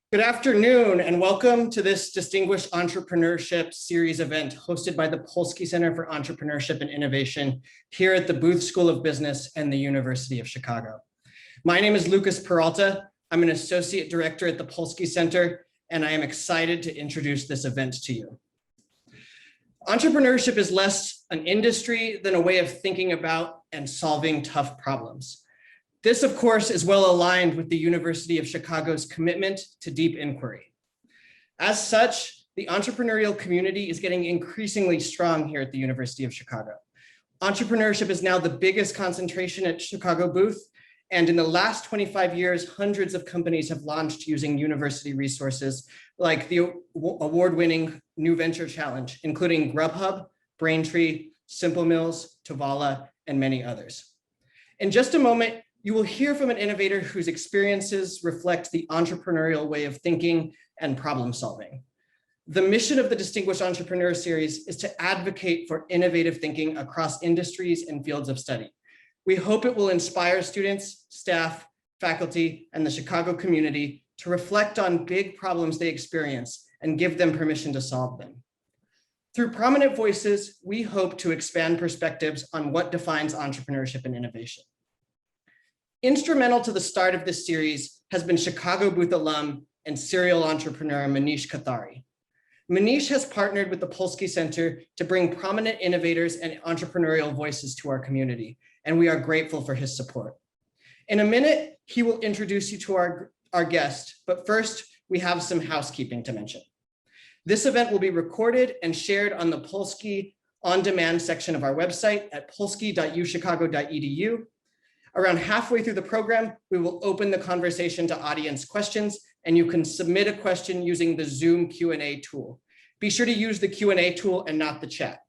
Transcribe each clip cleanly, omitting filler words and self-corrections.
Good afternoon, and welcome to this Distinguished Entrepreneurship Series event hosted by the Polsky Center for Entrepreneurship and Innovation here at the Booth School of Business and the University of Chicago. My name is Lucas Peralta. I'm an associate director at the Polsky Center, and I am excited to introduce this event to you. Entrepreneurship is less an industry than a way of thinking about and solving tough problems. This, of course, is well aligned with the University of Chicago's commitment to deep inquiry. As such, the entrepreneurial community is getting increasingly strong here at the University of Chicago. Entrepreneurship is now the biggest concentration at Chicago Booth, and in the last 25 years, hundreds of companies have launched using university resources like the award-winning New Venture Challenge, including Grubhub, Braintree, Simple Mills, Tovala, and many others. In just a moment, you will hear from an innovator whose experiences reflect the entrepreneurial way of thinking and problem solving. The mission of the Distinguished Entrepreneur Series is to advocate for innovative thinking across industries and fields of study. We hope it will inspire students, staff, faculty, and the Chicago community to reflect on big problems they experience and give them permission to solve them. Through prominent voices, we hope to expand perspectives on what defines entrepreneurship and innovation. Instrumental to the start of this series has been Chicago Booth alum and serial entrepreneur Manish Kathari. Manish has partnered with the Polsky Center to bring prominent innovators and entrepreneurial voices to our community, and we are grateful for his support. In a minute, he will introduce you to our guest, but first, we have some housekeeping to mention. This event will be recorded and shared on the Polsky on-demand section of our website at polsky.uchicago.edu. Around halfway through the program, we will open the conversation to audience questions, and you can submit a question using the Zoom Q&A tool. Be sure to use the Q&A tool and not the chat.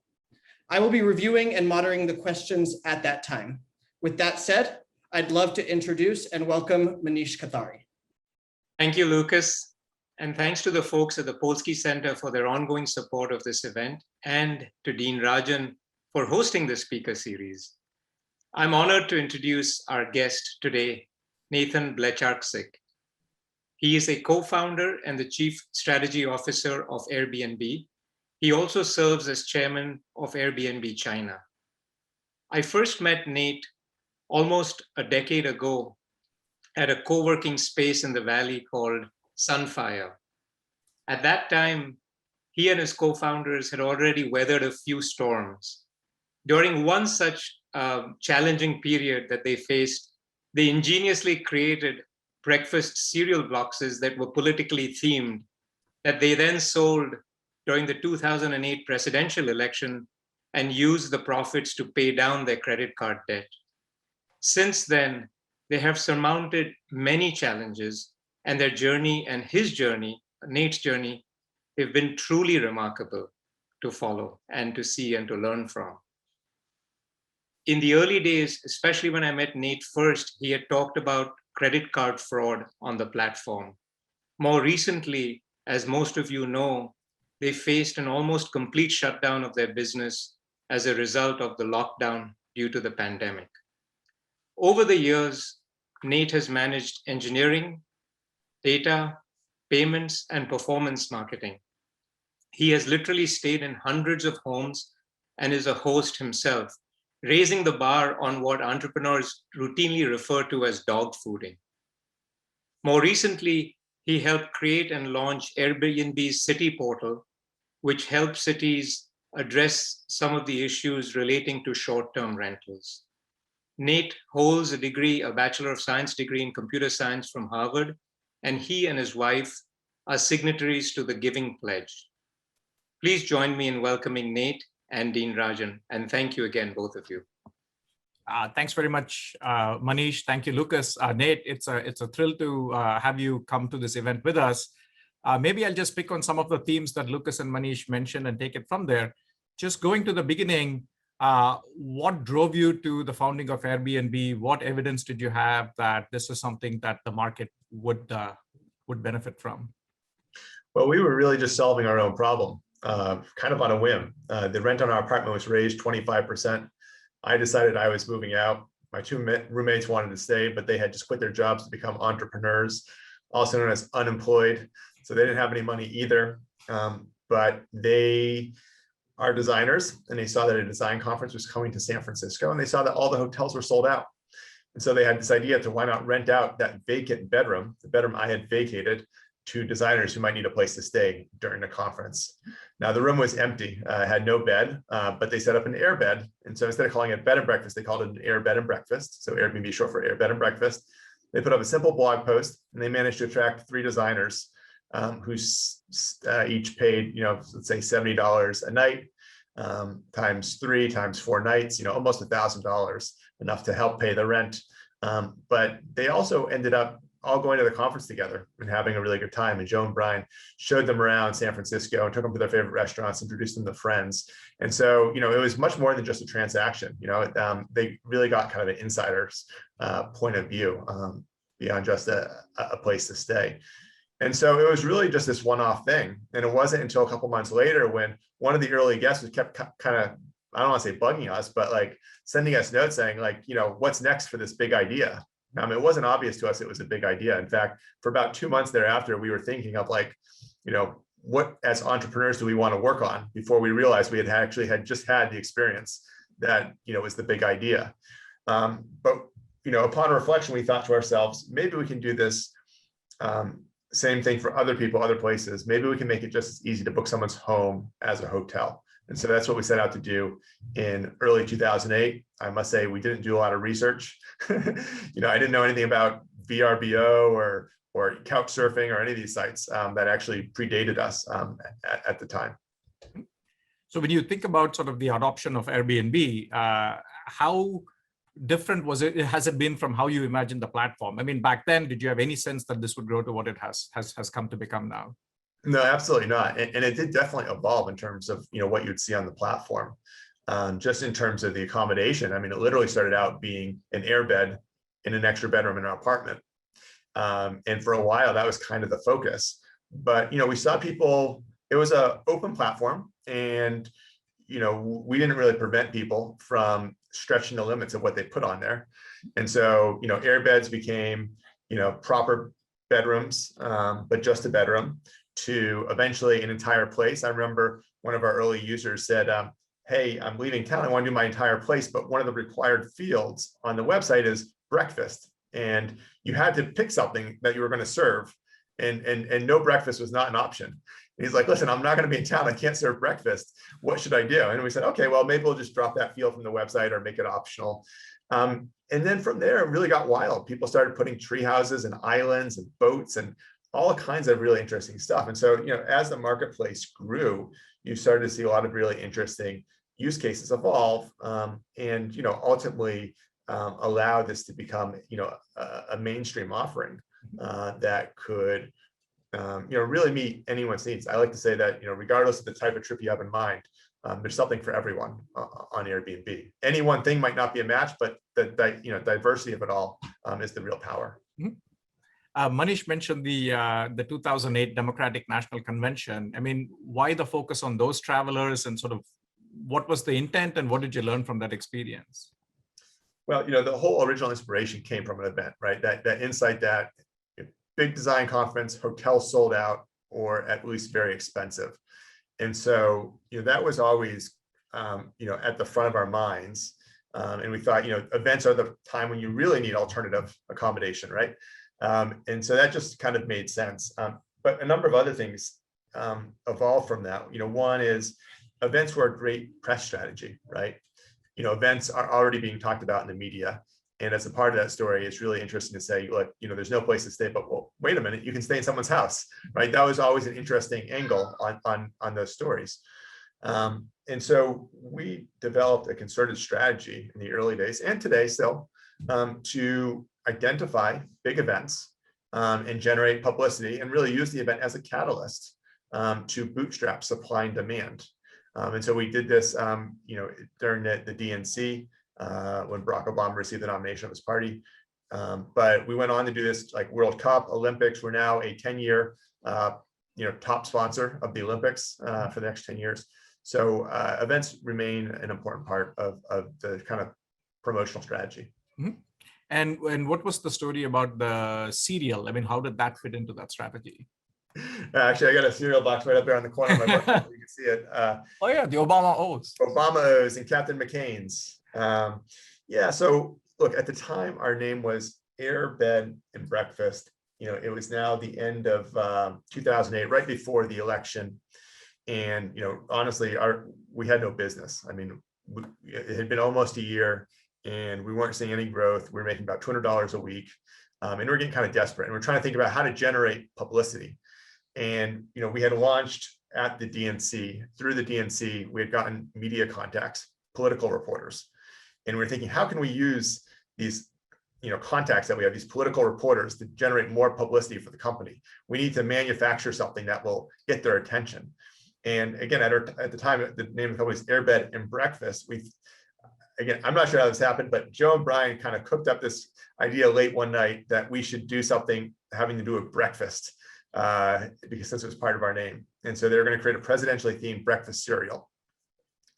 I will be reviewing and monitoring the questions at that time. With that said, I'd love to introduce and welcome Manish Kathari. Thank you, Lucas. And thanks to the folks at the Polsky Center for their ongoing support of this event, and to Dean Rajan for hosting the speaker series. I'm honored to introduce our guest today, Nathan Blecharczyk. He is a co-founder and the chief strategy officer of Airbnb. He also serves as chairman of Airbnb China. I first met Nate almost a decade ago at a co-working space in the Valley called Sunfire. At that time, he and his co-founders had already weathered a few storms. During one such challenging period that they faced, they ingeniously created breakfast cereal boxes that were politically themed that they then sold during the 2008 presidential election and used the profits to pay down their credit card debt. Since then, they have surmounted many challenges, and their journey and his journey, Nate's journey, have been truly remarkable to follow and to see and to learn from. In the early days, especially when I met Nate first, he had talked about credit card fraud on the platform. More recently, as most of you know, they faced an almost complete shutdown of their business as a result of the lockdown due to the pandemic. Over the years, Nate has managed engineering, data, payments, and performance marketing. He has literally stayed in hundreds of homes and is a host himself, raising the bar on what entrepreneurs routinely refer to as dog fooding. More recently, he helped create and launch Airbnb's city portal, which helps cities address some of the issues relating to short-term rentals. Nate holds a Bachelor of Science degree in computer science from Harvard, and he and his wife are signatories to the Giving Pledge. Please join me in welcoming Nate and Dean Rajan, and thank you again, both of you. Thanks very much, Manish. Thank you, Lucas. Nate, it's a thrill to have you come to this event with us. Maybe I'll just pick on some of the themes that Lucas and Manish mentioned and take it from there. Just going to the beginning, what drove you to the founding of Airbnb? What evidence did you have that this is something that the market would benefit from? Well, we were really just solving our own problem. Kind of on a whim. The rent on our apartment was raised 25%. I decided I was moving out. My two roommates wanted to stay, but they had just quit their jobs to become entrepreneurs. also known as unemployed. So they didn't have any money either, but they are designers, and they saw that a design conference was coming to San Francisco, and they saw that all the hotels were sold out. And so they had this idea to why not rent out that vacant bedroom, the bedroom I had vacated, to designers who might need a place to stay during the conference. Now the room was empty, had no bed, but they set up an air bed. And so instead of calling it bed and breakfast, they called it an air bed and breakfast. So Airbnb short for air bed and breakfast. They put up a simple blog post, and they managed to attract 3 designers who each paid, let's say $70 a night, times 3 times 4 nights, almost $1,000, enough to help pay the rent. But they also ended up all going to the conference together and having a really good time. And Joe and Brian showed them around San Francisco and took them to their favorite restaurants, introduced them to friends. And so, it was much more than just a transaction. They really got kind of an insider's point of view beyond just a place to stay. And so it was really just this one-off thing. And it wasn't until a couple months later when one of the early guests kept kind of, I don't want to say bugging us, but like sending us notes saying like, what's next for this big idea? It wasn't obvious to us it was a big idea. In fact, for about 2 months thereafter, we were thinking of like, what as entrepreneurs do we want to work on, before we realized we had just had the experience that, was the big idea. But, upon reflection, we thought to ourselves, maybe we can do this same thing for other people, other places. Maybe we can make it just as easy to book someone's home as a hotel. And so that's what we set out to do in early 2008. I must say we didn't do a lot of research. I didn't know anything about VRBO or couch surfing or any of these sites that actually predated us at the time. So when you think about sort of the adoption of Airbnb, how different has it been from how you imagined the platform? I mean, back then, did you have any sense that this would grow to what it has come to become now? No, absolutely not. And it did definitely evolve in terms of, what you'd see on the platform. Just in terms of the accommodation, it literally started out being an air bed in an extra bedroom in our apartment. And for a while, that was kind of the focus. But, we saw people, it was an open platform, and, we didn't really prevent people from stretching the limits of what they put on there. And so, air beds became, proper bedrooms, but just a bedroom, to eventually an entire place. I remember one of our early users said, hey, I'm leaving town, I want to do my entire place, but one of the required fields on the website is breakfast. And you had to pick something that you were going to serve. And no breakfast was not an option. And he's like, listen, I'm not going to be in town, I can't serve breakfast. What should I do? And we said, okay, well, maybe we'll just drop that field from the website or make it optional. And then from there, it really got wild. People started putting tree houses and islands and boats and all kinds of really interesting stuff. And so, as the marketplace grew, you started to see a lot of really interesting use cases evolve, and, ultimately allow this to become, a mainstream offering that could, really meet anyone's needs. I like to say that, regardless of the type of trip you have in mind, there's something for everyone on Airbnb. Any one thing might not be a match, but the diversity of it all is the real power. Mm-hmm. Manish mentioned the 2008 Democratic National Convention. Why the focus on those travelers, and sort of what was the intent, and what did you learn from that experience? Well, the whole original inspiration came from an event, right? That insight that big design conference, hotels sold out, or at least very expensive. And so, that was always, at the front of our minds. And we thought, events are the time when you really need alternative accommodation, right? And so that just kind of made sense. But a number of other things evolved from that. One is events were a great press strategy, right? Events are already being talked about in the media. And as a part of that story, it's really interesting to say, look, there's no place to stay, but well, wait a minute, you can stay in someone's house, right? That was always an interesting angle on those stories. And so we developed a concerted strategy in the early days, and today still, to identify big events and generate publicity, and really use the event as a catalyst to bootstrap supply and demand. And so we did this, during the DNC, when Barack Obama received the nomination of his party. But we went on to do this like World Cup, Olympics. We're now a 10-year, top sponsor of the Olympics for the next 10 years. So events remain an important part of the kind of promotional strategy. Mm-hmm. And what was the story about the cereal? I mean, how did that fit into that strategy? Actually, I got a cereal box right up there on the corner of my book. You can see it. Oh yeah, the Obama O's. Obama O's and Captain McCain's. Yeah, so look, at the time, our name was Air, Bed, and Breakfast. It was now the end of 2008, right before the election. And, honestly, we had no business. I mean, it had been almost a year and we weren't seeing any growth. We were making about $200 a week. And we were getting kind of desperate. And we're trying to think about how to generate publicity. And, we had launched at the DNC. Through the DNC, we had gotten media contacts, political reporters. And we're thinking, how can we use these contacts that we have, these political reporters, to generate more publicity for the company? We need to manufacture something that will get their attention. And again, at the time, the name of the company is Air, Bed, and Breakfast. Again, I'm not sure how this happened, but Joe and Brian kind of cooked up this idea late one night that we should do something having to do with breakfast, because since it was part of our name. And so they were going to create a presidentially themed breakfast cereal.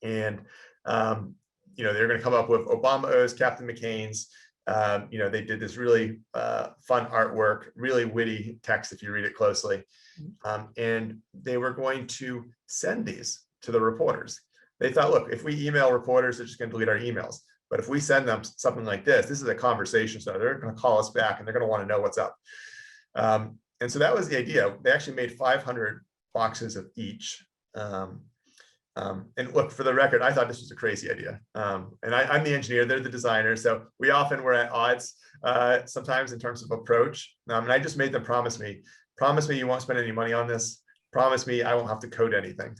And they're going to come up with Obama O's, Captain McCain's. They did this really fun artwork, really witty text if you read it closely. And they were going to send these to the reporters. They thought, look, if we email reporters, they're just going to delete our emails. But if we send them something like this is a conversation. So they're going to call us back and they're going to want to know what's up. And so that was the idea. They actually made 500 boxes of each. And look, for the record, I thought this was a crazy idea. And I'm the engineer, they're the designer. So we often were at odds sometimes in terms of approach. And I just made them promise me you won't spend any money on this. Promise me I won't have to code anything.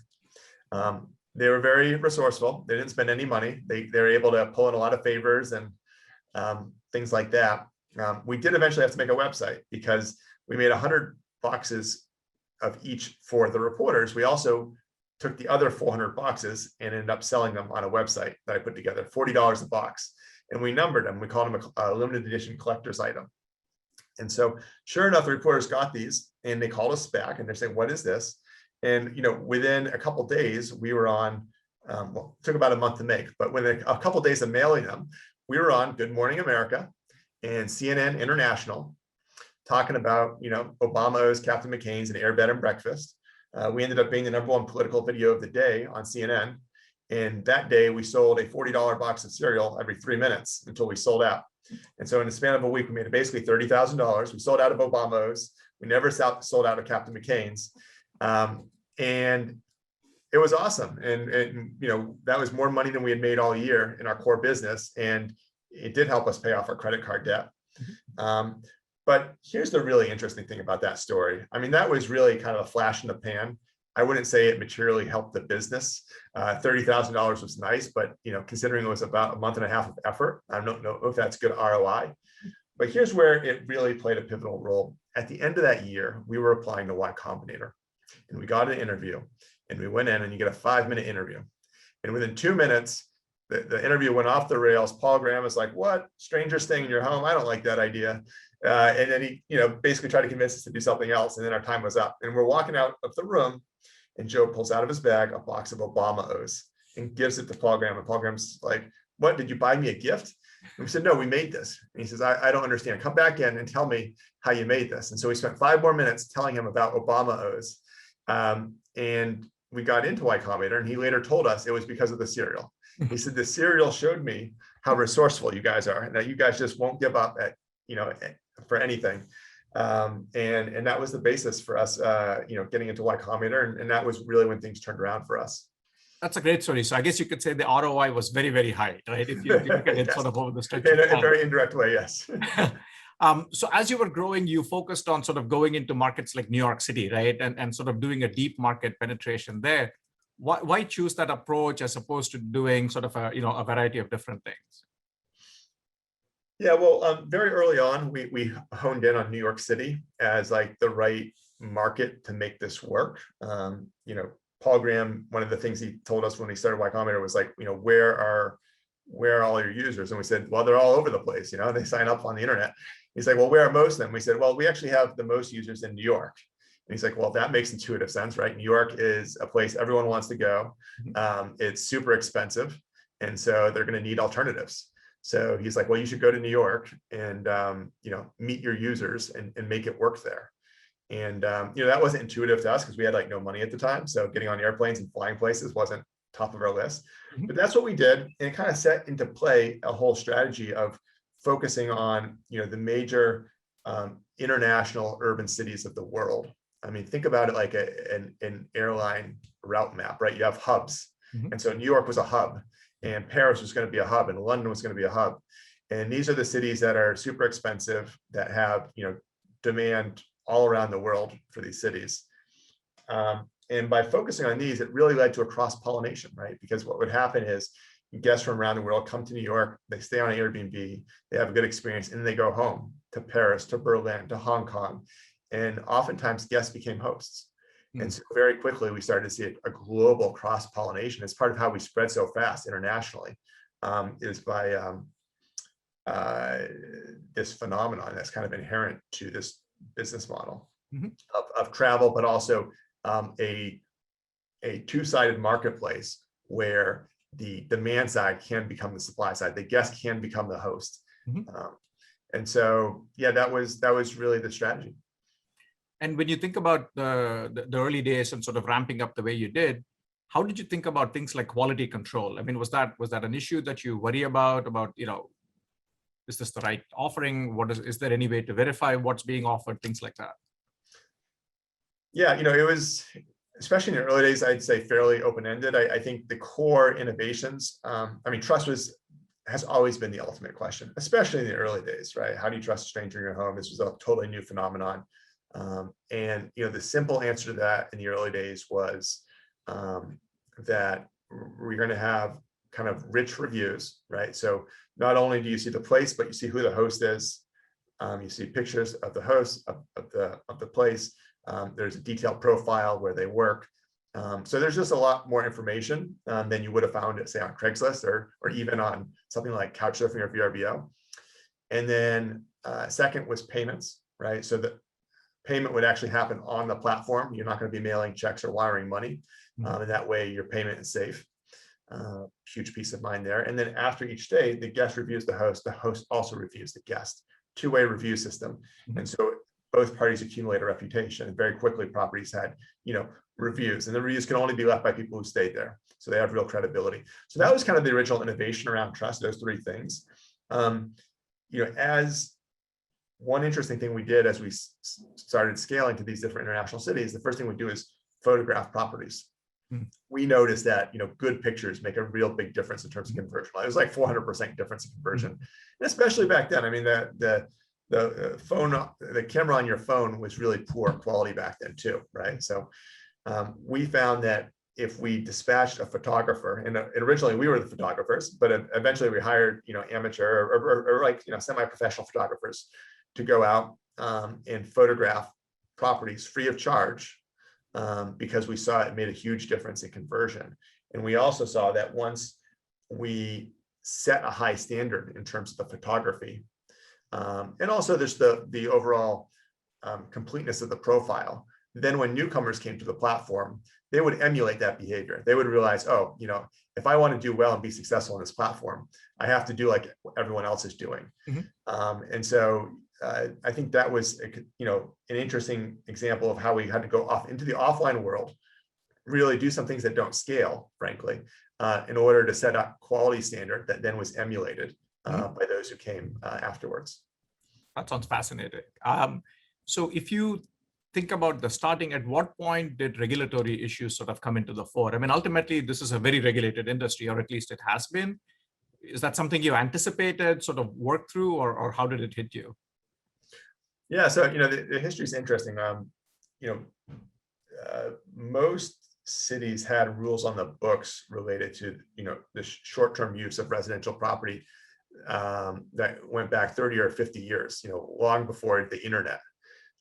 They were very resourceful. They didn't spend any money. They were able to pull in a lot of favors and things like that. We did eventually have to make a website because we made 100 boxes of each for the reporters. We also took the other 400 boxes and ended up selling them on a website that I put together, $40 a box. And we numbered them. We called them a limited edition collector's item. And so sure enough, the reporters got these and they called us back and they're saying, what is this? And, within a couple of days, we were on, it took about a month to make, but within a couple of days of mailing them, we were on Good Morning America and CNN International talking about, Obama O's, Captain McCain's, and Air, Bed, and Breakfast. We ended up being the #1 political video of the day on CNN. And that day we sold a $40 box of cereal every 3 minutes until we sold out. And so in the span of a week, we made basically $30,000. We sold out of Obama's. We never sold out of Captain McCain's. And it was awesome. And that was more money than we had made all year in our core business. And it did help us pay off our credit card debt. But here's the really interesting thing about that story. I mean, that was really kind of a flash in the pan. I wouldn't say it materially helped the business. $30,000 was nice, but considering it was about a month and a half of effort, I don't know if that's good ROI. But here's where it really played a pivotal role. At the end of that year, we were applying to Y Combinator, and we got an interview, and we went in, and you get a 5-minute interview, and within 2 minutes, the interview went off the rails. Paul Graham was like, "What? Strangers staying in your home? I don't like that idea." And then he, basically tried to convince us to do something else. And then our time was up. And we're walking out of the room, and Joe pulls out of his bag a box of Obama O's and gives it to Paul Graham. And Paul Graham's like, "What? Did you buy me a gift?" And we said, "No, we made this." And he says, I don't understand. Come back in and tell me how you made this." And so we spent 5 more minutes telling him about Obama O's. And we got into Y Combinator, and he later told us it was because of the cereal. He said, "The cereal showed me how resourceful you guys are, and that you guys just won't give up at, for anything." And that was the basis for us, getting into Y Combinator. And that was really when things turned around for us. That's a great story. So I guess you could say the ROI was very, very high, right? If you look at it Yes. sort of over the stretch. In a very indirect way, yes. So as you were growing, you focused on sort of going into markets like New York City, right? And sort of doing a deep market penetration there. Why choose that approach as opposed to doing sort of a variety of different things? Yeah, well, very early on, we honed in on New York City as like the right market to make this work. Paul Graham, one of the things he told us when he started Y Combinator was like, where are all your users? And we said, well, they're all over the place. They sign up on the internet. He's like, well, where are most of them? We said, well, we actually have the most users in New York. And he's like, well, that makes intuitive sense, right? New York is a place everyone wants to go. It's super expensive. And so they're going to need alternatives. So he's like, well, you should go to New York and, meet your users and make it work there. And, that wasn't intuitive to us because we had like no money at the time. So getting on airplanes and flying places wasn't top of our list, but that's what we did. And it kind of set into play a whole strategy of focusing on, the major international urban cities of the world. I mean, think about it like an airline route map, right? You have hubs. And so New York was a hub, and Paris was going to be a hub, and London was going to be a hub. And these are the cities that are super expensive, that have, demand all around the world for these cities. And by focusing on these, it really led to a cross-pollination, right? Because what would happen is guests from around the world come to New York, they stay on Airbnb, they have a good experience, and then they go home to Paris, to Berlin, to Hong Kong. And oftentimes guests became hosts. And so very quickly, we started to see a global cross-pollination. It's part of how we spread so fast internationally, is by this phenomenon that's kind of inherent to this business model of travel, but also a two-sided marketplace where the demand side can become the supply side, the guest can become the host. And so, yeah, that was really the strategy. And when you think about the early days and sort of ramping up the way you did, how did you think about things like quality control? I mean, was that an issue that you worry about, is this the right offering? Is there any way to verify what's being offered? Things like that. Yeah, it was, especially in the early days, I'd say fairly open-ended. I think the core innovations, trust has always been the ultimate question, especially in the early days, right? How do you trust a stranger in your home? This was a totally new phenomenon. And the simple answer to that in the early days was that we're going to have kind of rich reviews, right? So not only do you see the place, but you see who the host is. You see pictures of the host, of the place. There's a detailed profile where they work. So there's just a lot more information than you would have found, say, on Craigslist or even on something like Couchsurfing or VRBO. And then second was payments, right? So the payment would actually happen on the platform. You're not going to be mailing checks or wiring money. And that way your payment is safe. Huge peace of mind there. And then after each day, the guest reviews the host also reviews the guest. Two-way review system. And so both parties accumulate a reputation, and very quickly properties had, reviews, and the reviews can only be left by people who stayed there. So they have real credibility. So that was kind of the original innovation around trust, those three things. As one interesting thing we did as we started scaling to these different international cities, the first thing we do is photograph properties. We noticed that, good pictures make a real big difference in terms of conversion. It was like 400% difference in conversion. And especially back then, the phone, the camera on your phone was really poor quality back then too, right? So we found that if we dispatched a photographer, and originally we were the photographers, but eventually we hired, amateur or semi-professional photographers to go out and photograph properties free of charge, because we saw it made a huge difference in conversion. And we also saw that once we set a high standard in terms of the photography, and also there's the overall completeness of the profile, then when newcomers came to the platform, they would emulate that behavior. They would realize, oh, if I want to do well and be successful on this platform, I have to do like everyone else is doing. And so I think that was, an interesting example of how we had to go off into the offline world, really do some things that don't scale, frankly, in order to set up quality standard that then was emulated by those who came afterwards. That sounds fascinating. So if you think about the starting, at what point did regulatory issues sort of come into the fore? I mean, ultimately, this is a very regulated industry, or at least it has been. Is that something you anticipated, sort of worked through, or how did it hit you? Yeah, so the history is interesting. Most cities had rules on the books related to the short-term use of residential property that went back 30 or 50 years, long before the internet.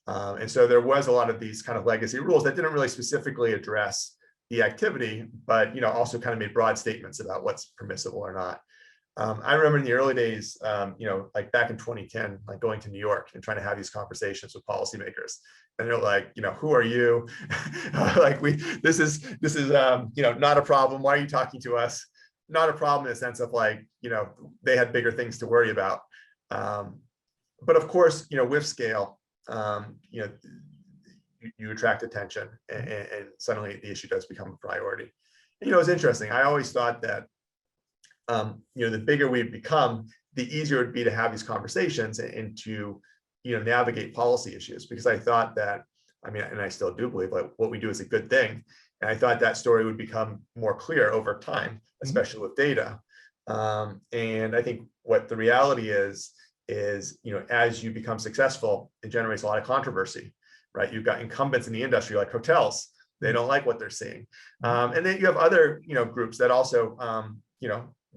And so there was a lot of these kind of legacy rules that didn't really specifically address the activity, but also kind of made broad statements about what's permissible or not. I remember in the early days, like back in 2010, like going to New York and trying to have these conversations with policymakers, and they're like, who are you? Like this is not a problem. Why are you talking to us? not a problem in the sense of like, they had bigger things to worry about. But of course, with scale, you attract attention, and suddenly the issue does become a priority. It's interesting. I always thought that, the bigger we become, the easier it'd be to have these conversations and to, navigate policy issues, because I thought that, and I still do believe that what we do is a good thing. And I thought that story would become more clear over time, especially with data. And I think what the reality is, as you become successful, it generates a lot of controversy, right? You've got incumbents in the industry like hotels. They don't like what they're seeing. And then you have other, groups that also,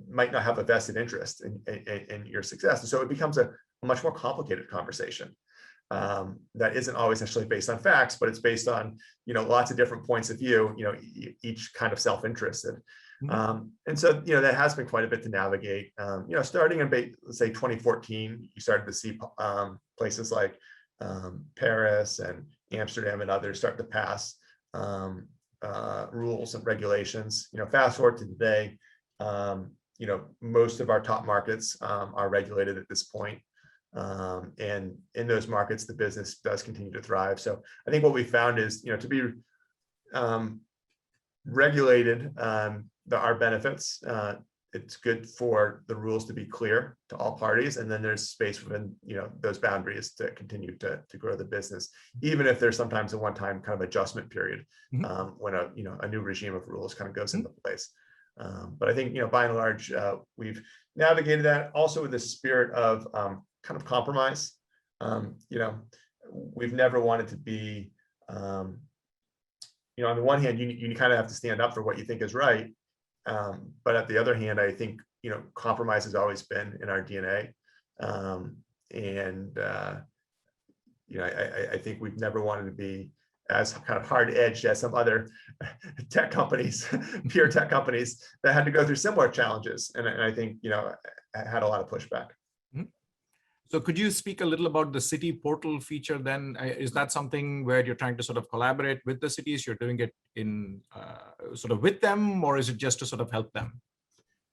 might not have a vested interest in your success. And so it becomes a much more complicated conversation that isn't always necessarily based on facts, but it's based on, lots of different points of view, each kind of self-interested. And so, that has been quite a bit to navigate. Starting in, let's say 2014, you started to see places like Paris and Amsterdam and others start to pass rules and regulations. Fast forward to today, most of our top markets are regulated at this point. And in those markets, the business does continue to thrive. So I think what we found is, to be regulated, there are benefits. It's good for the rules to be clear to all parties, and then there's space within those boundaries to continue to grow the business, even if there's sometimes a one-time kind of adjustment period when a new regime of rules kind of goes into place. But I think by and large we've navigated that also with the spirit of kind of compromise. We've never wanted to be on the one hand, you kind of have to stand up for what you think is right. But at the other hand, I think, compromise has always been in our DNA. I think we've never wanted to be as kind of hard edged as some other tech companies, pure tech companies that had to go through similar challenges. And I think, had a lot of pushback. So could you speak a little about the city portal feature then? Is that something where you're trying to sort of collaborate with the cities? You're doing it in sort of with them, or is it just to sort of help them?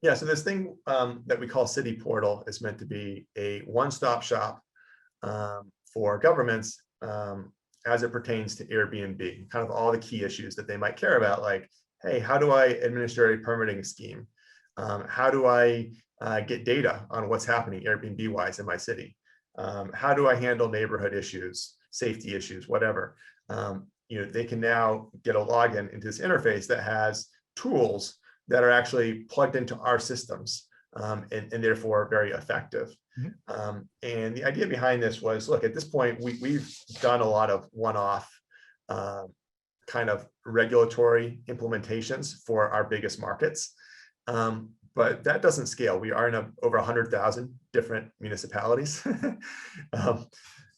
Yeah, so this thing that we call City Portal is meant to be a one-stop shop for governments as it pertains to Airbnb, kind of all the key issues that they might care about, like, hey, how do I administer a permitting scheme? How do I get data on what's happening Airbnb-wise in my city? How do I handle neighborhood issues, safety issues, whatever? They can now get a login into this interface that has tools that are actually plugged into our systems and therefore very effective. And the idea behind this was, look, at this point, we've done a lot of one-off kind of regulatory implementations for our biggest markets. But that doesn't scale. We are in over 100,000 different municipalities.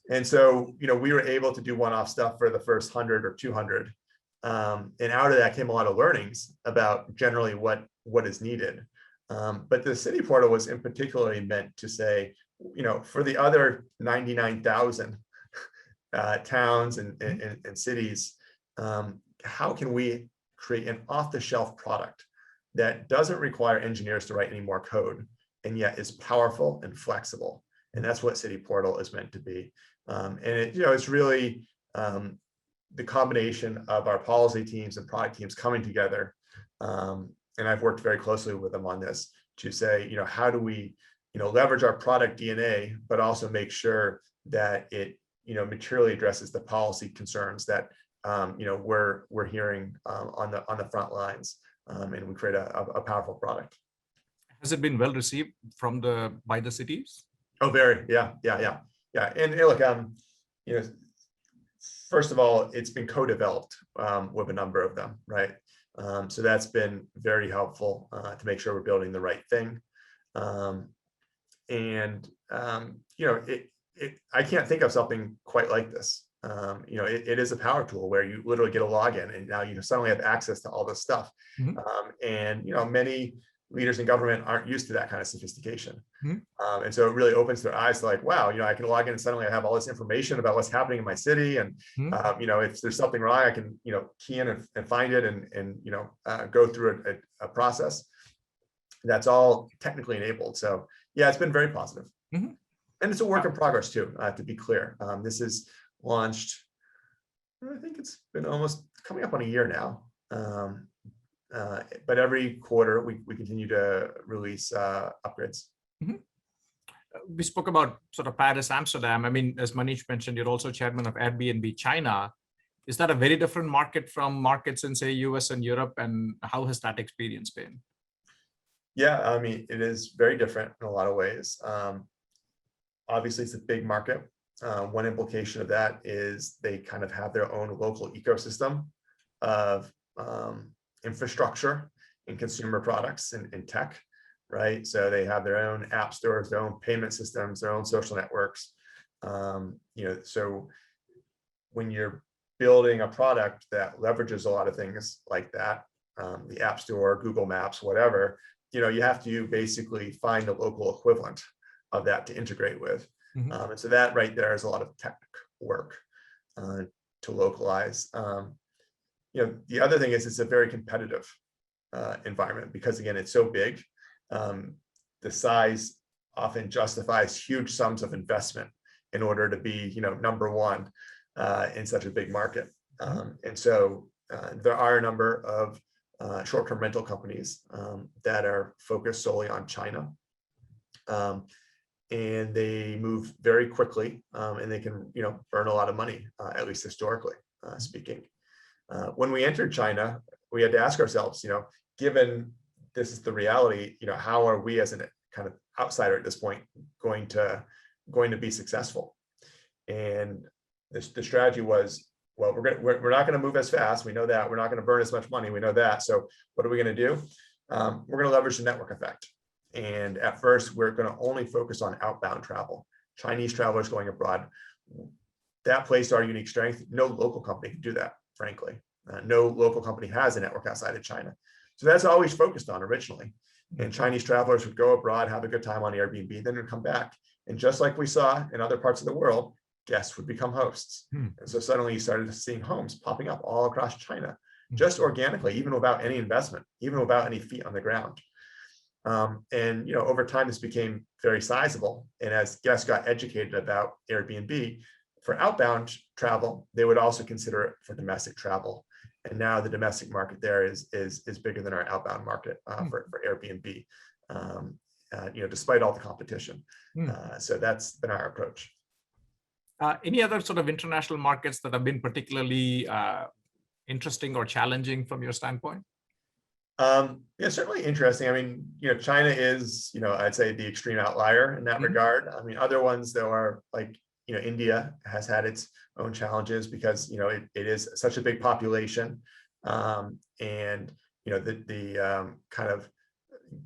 And so, we were able to do one-off stuff for the first 100 or 200. And out of that came a lot of learnings about generally what is needed. But the city portal was in particularly meant to say, for the other 99,000 towns and cities, how can we create an off-the-shelf product that doesn't require engineers to write any more code, and yet is powerful and flexible? And that's what City Portal is meant to be. And it's really the combination of our policy teams and product teams coming together. And I've worked very closely with them on this to say, how do we, leverage our product DNA, but also make sure that it, materially addresses the policy concerns that, we're hearing on the front lines. And we create a powerful product. Has it been well received by the cities? Oh, very, yeah. And look, first of all, it's been co-developed with a number of them, right? So that's been very helpful to make sure we're building the right thing. I can't think of something quite like this. It is a power tool where you literally get a login, and now you suddenly have access to all this stuff. And many leaders in government aren't used to that kind of sophistication. And so it really opens their eyes to like, wow, I can log in and suddenly I have all this information about what's happening in my city. And, if there's something wrong, I can, key in and find it and go through a process. That's all technically enabled. So yeah, it's been very positive. Mhm. And it's a work in progress too, to be clear. This is launched, I think it's been almost coming up on a year now. But every quarter we continue to release upgrades. We spoke about sort of Paris, Amsterdam. I mean, as Manish mentioned, you're also chairman of Airbnb China. Is that a very different market from markets in, say, US and Europe? And how has that experience been? Yeah, I mean, it is very different in a lot of ways. Obviously, it's a big market. One implication of that is they kind of have their own local ecosystem of infrastructure and consumer products and tech, right? So they have their own app stores, their own payment systems, their own social networks. So when you're building a product that leverages a lot of things like that, the App Store, Google Maps, whatever, you have to basically find a local equivalent of that to integrate with. And so that right there is a lot of tech work to localize. The other thing is it's a very competitive environment because again, it's so big. The size often justifies huge sums of investment in order to be, number one in such a big market. And so there are a number of short-term rental companies that are focused solely on China. And they move very quickly and they can, burn a lot of money, at least historically speaking. When we entered China, we had to ask ourselves, given this is the reality, how are we as a kind of outsider at this point going to be successful? And the strategy was, well, we're not going to move as fast. We know that. We're not going to burn as much money. We know that. So what are we going to do? We're going to leverage the network effect. And at first, we're going to only focus on outbound travel, Chinese travelers going abroad. That plays to our unique strength. No local company can do that, frankly. No local company has a network outside of China. So that's always focused on originally. And Chinese travelers would go abroad, have a good time on Airbnb, then would come back. And just like we saw in other parts of the world, guests would become hosts. And so suddenly you started seeing homes popping up all across China, just organically, even without any investment, even without any feet on the ground. And over time, this became very sizable. And as guests got educated about Airbnb for outbound travel, they would also consider it for domestic travel. And now the domestic market there is bigger than our outbound market for Airbnb, despite all the competition. So that's been our approach. Any other sort of international markets that have been particularly interesting or challenging from your standpoint? Yeah, certainly interesting. I mean, China is, I'd say the extreme outlier in that regard. I mean, other ones though are like, India has had its own challenges because, it is such a big population. And, the kind of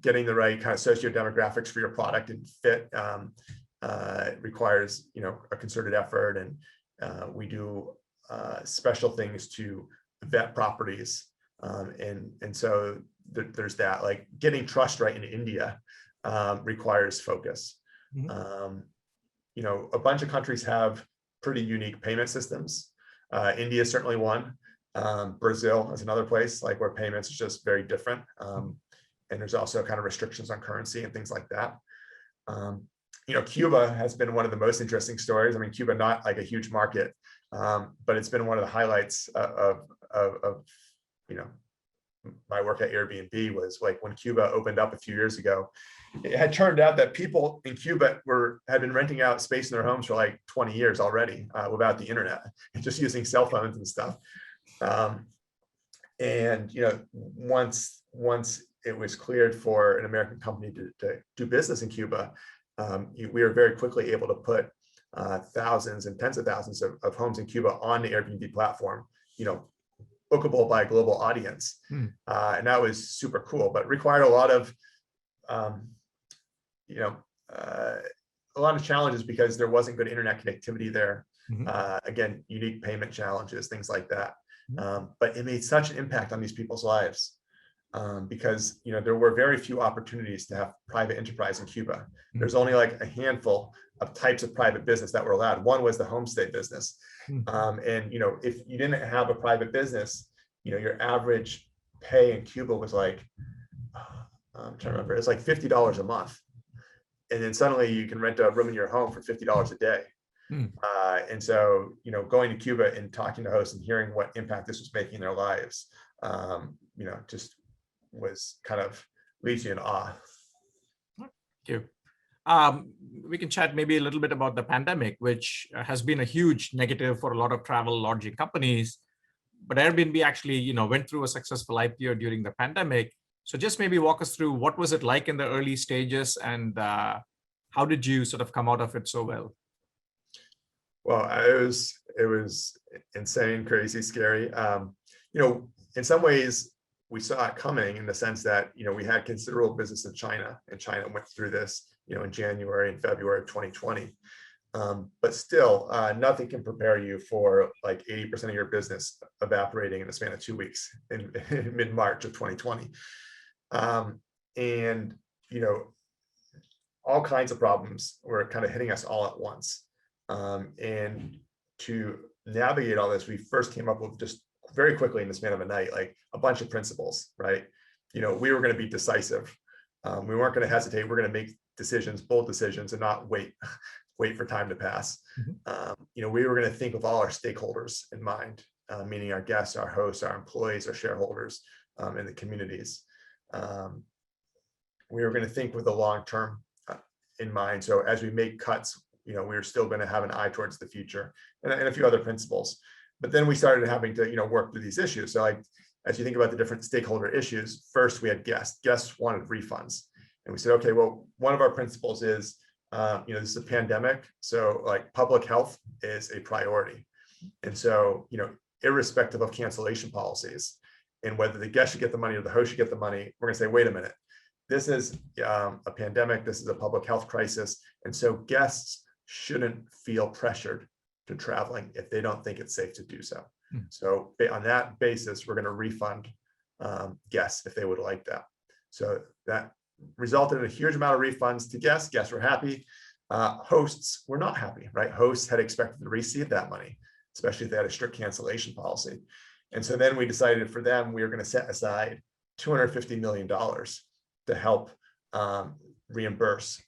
getting the right kind of socio-demographics for your product and fit requires, a concerted effort. And we do special things to vet properties. And so there's that, like getting trust right in India requires focus. A bunch of countries have pretty unique payment systems. India is certainly one. Brazil is another place like where payments is just very different. And there's also kind of restrictions on currency and things like that. Cuba has been one of the most interesting stories. I mean, Cuba, not like a huge market, but it's been one of the highlights of my work at Airbnb was like when Cuba opened up a few years ago, it had turned out that people in Cuba had been renting out space in their homes for like 20 years already without the internet and just using cell phones and stuff. And once it was cleared for an American company to do business in Cuba, we were very quickly able to put thousands and tens of thousands of homes in Cuba on the Airbnb platform, bookable by a global audience. And that was super cool, but required a lot of, a lot of challenges because there wasn't good internet connectivity there. Again, unique payment challenges, things like that. But it made such an impact on these people's lives because, there were very few opportunities to have private enterprise in Cuba. There's only like a handful of types of private business that were allowed. One was the homestay business. And, if you didn't have a private business, your average pay in Cuba was like I'm trying to remember, it's like $50 a month. And then suddenly you can rent a room in your home for $50 a day. And so, going to Cuba and talking to hosts and hearing what impact this was making in their lives, just was kind of leaves you in awe. Thank you. We can chat maybe a little bit about the pandemic, which has been a huge negative for a lot of travel lodging companies. But Airbnb actually, went through a successful IPO during the pandemic. So just maybe walk us through what was it like in the early stages, and how did you sort of come out of it so well? Well, it was insane, crazy, scary. In some ways, we saw it coming in the sense that, we had considerable business in China, and China went through this, in January and February of 2020. But still, nothing can prepare you for like 80% of your business evaporating in the span of 2 weeks in mid-March of 2020. And, all kinds of problems were kind of hitting us all at once. And to navigate all this, we first came up with just very quickly in the span of a night, like a bunch of principles, right? We were going to be decisive. We weren't going to hesitate. We're going to make decisions, bold decisions, and not wait for time to pass. We were going to think of all our stakeholders in mind, meaning our guests, our hosts, our employees, our shareholders, and the communities. We were going to think with the long term in mind. So as we make cuts, we're still going to have an eye towards the future, and a few other principles. But then we started having to, work through these issues. So as you think about the different stakeholder issues, first we had guests. Guests wanted refunds. And we said, okay, well, one of our principles is, this is a pandemic. So like public health is a priority. And so, irrespective of cancellation policies and whether the guest should get the money or the host should get the money, we're gonna say, wait a minute, this is a pandemic, this is a public health crisis. And so guests shouldn't feel pressured to traveling if they don't think it's safe to do so. So on that basis, we're gonna refund guests if they would like that. So that resulted in a huge amount of refunds to guests. Guests were happy. Hosts were not happy, right? Hosts had expected to receive that money, especially if they had a strict cancellation policy. And so then we decided for them, we were going to set aside $250 million to help reimburse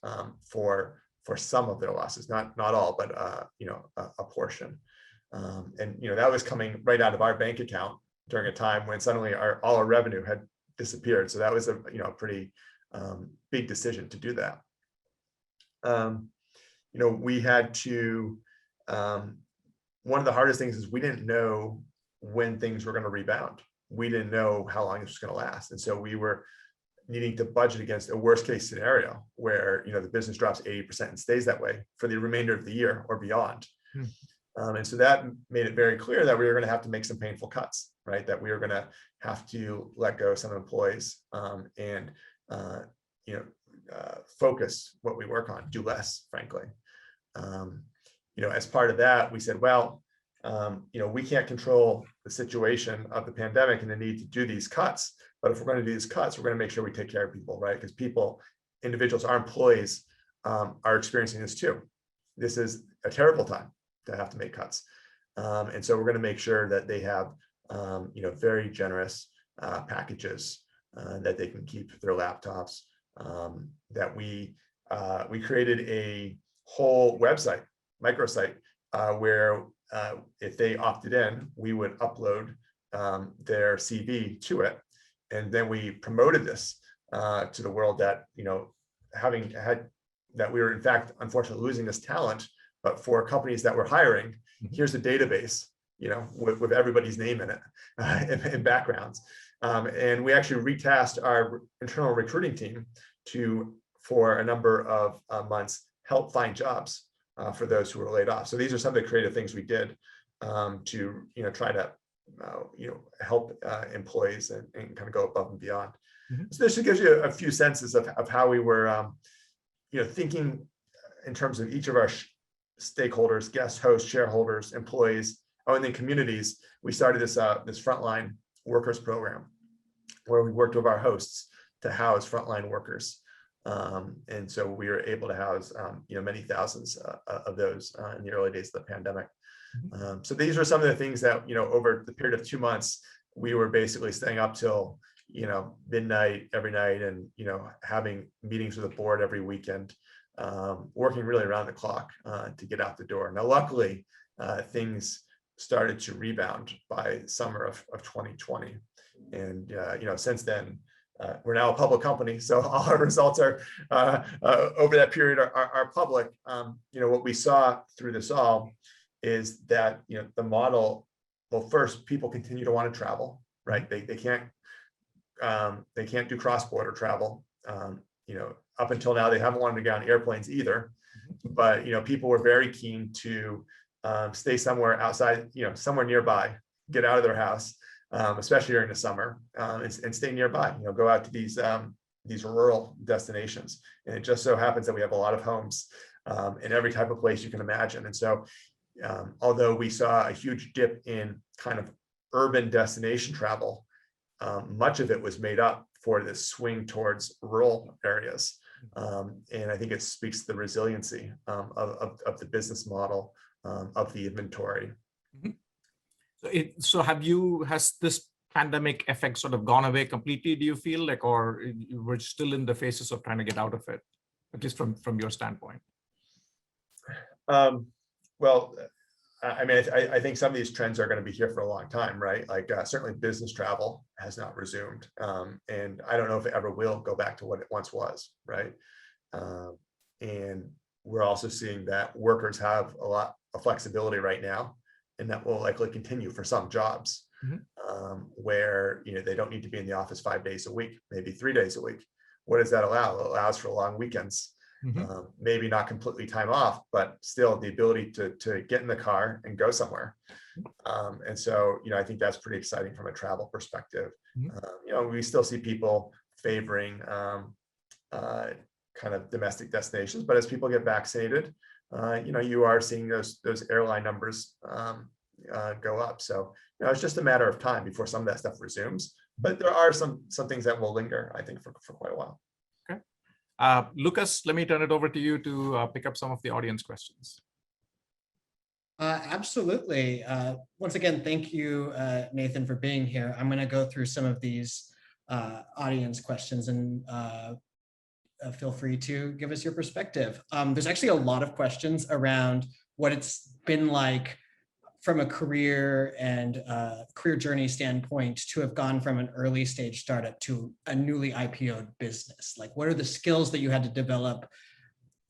for some of their losses, not all, but a portion. And that was coming right out of our bank account during a time when suddenly all our revenue had disappeared. So that was a pretty big decision to do that. We had to, one of the hardest things is we didn't know when things were going to rebound. We didn't know how long this was going to last. And so we were needing to budget against a worst case scenario where, the business drops 80% and stays that way for the remainder of the year or beyond. And so that made it very clear that we were going to have to make some painful cuts, right? That we were going to have to let go of some employees and focus what we work on, do less, frankly. As part of that, we said, well, we can't control the situation of the pandemic and the need to do these cuts. But if we're going to do these cuts, we're going to make sure we take care of people, right? Because people, individuals, our employees are experiencing this too. This is a terrible time to have to make cuts. And so we're going to make sure that they have, very generous packages that they can keep their laptops. That we created a whole website, microsite, where if they opted in, we would upload their CV to it. And then we promoted this to the world that, having had that we were in fact, unfortunately losing this talent, but for companies that were hiring, here's a database, with everybody's name in it and backgrounds. And we actually retasked our internal recruiting team for a number of months, help find jobs for those who were laid off. So these are some of the creative things we did to try to help employees and kind of go above and beyond. So this just gives you a few senses of how we were thinking in terms of each of our stakeholders, guests, hosts, shareholders, employees, and then communities. We started this frontline workers program where we worked with our hosts to house frontline workers. And so we were able to house, many thousands of those in the early days of the pandemic. So these are some of the things that, over the period of 2 months, we were basically staying up till, midnight every night, and having meetings with the board every weekend, working really around the clock to get out the door. Now, luckily, things started to rebound by summer of 2020, and since then. We're now a public company, so all our results are over that period are public. What we saw through this all is that the model. Well, first, people continue to want to travel, right? They can't do cross-border travel. Up until now, they haven't wanted to get on airplanes either. But people were very keen to stay somewhere outside, somewhere nearby, get out of their house. Especially during the summer, and stay nearby. Go out to these rural destinations, and it just so happens that we have a lot of homes in every type of place you can imagine. And so, although we saw a huge dip in kind of urban destination travel, much of it was made up for this swing towards rural areas, and I think it speaks to the resiliency of the business model, of the inventory. Mm-hmm. Has this pandemic effect sort of gone away completely, do you feel like, or we're still in the phases of trying to get out of it, at least from your standpoint? Well, I think some of these trends are going to be here for a long time, right? Like certainly business travel has not resumed. And I don't know if it ever will go back to what it once was, right? And we're also seeing that workers have a lot of flexibility right now, and that will likely continue for some jobs, where they don't need to be in the office 5 days a week, maybe 3 days a week. What does that allow? It allows for long weekends, maybe not completely time off, but still the ability to get in the car and go somewhere. And so, I think that's pretty exciting from a travel perspective. We still see people favoring kind of domestic destinations, but as people get vaccinated, you are seeing those airline numbers go up. So it's just a matter of time before some of that stuff resumes. But there are some things that will linger, I think, for quite a while. Okay, Lucas, let me turn it over to you to pick up some of the audience questions. Absolutely. Once again, thank you, Nathan, for being here. I'm going to go through some of these audience questions, and feel free to give us your perspective. There's actually a lot of questions around what it's been like from a career and career journey standpoint to have gone from an early stage startup to a newly IPO'd business. Like, what are the skills that you had to develop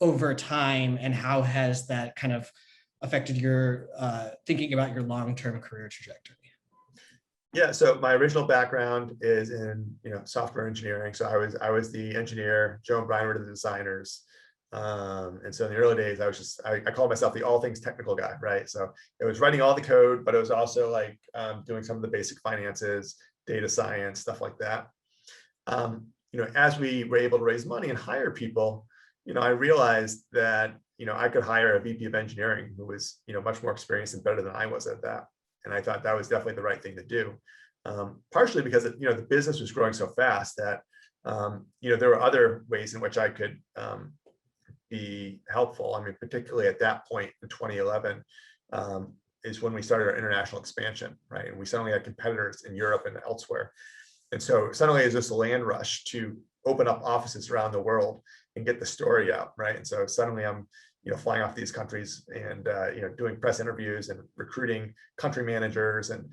over time, and how has that kind of affected your thinking about your long-term career trajectory? Yeah, so my original background is in software engineering. So I was the engineer. Joe and Brian were the designers. And so in the early days, I called myself the all things technical guy, right? So it was writing all the code, but it was also like doing some of the basic finances, data science, stuff like that. As we were able to raise money and hire people, I realized that I could hire a VP of engineering who was much more experienced and better than I was at that. And I thought that was definitely the right thing to do, partially because the business was growing so fast that there were other ways in which I could be helpful. I mean, particularly at that point in 2011 is when we started our international expansion, right? And we suddenly had competitors in Europe and elsewhere. And so suddenly it's just a land rush to open up offices around the world and get the story out, right? And so suddenly I'm flying off these countries and doing press interviews and recruiting country managers and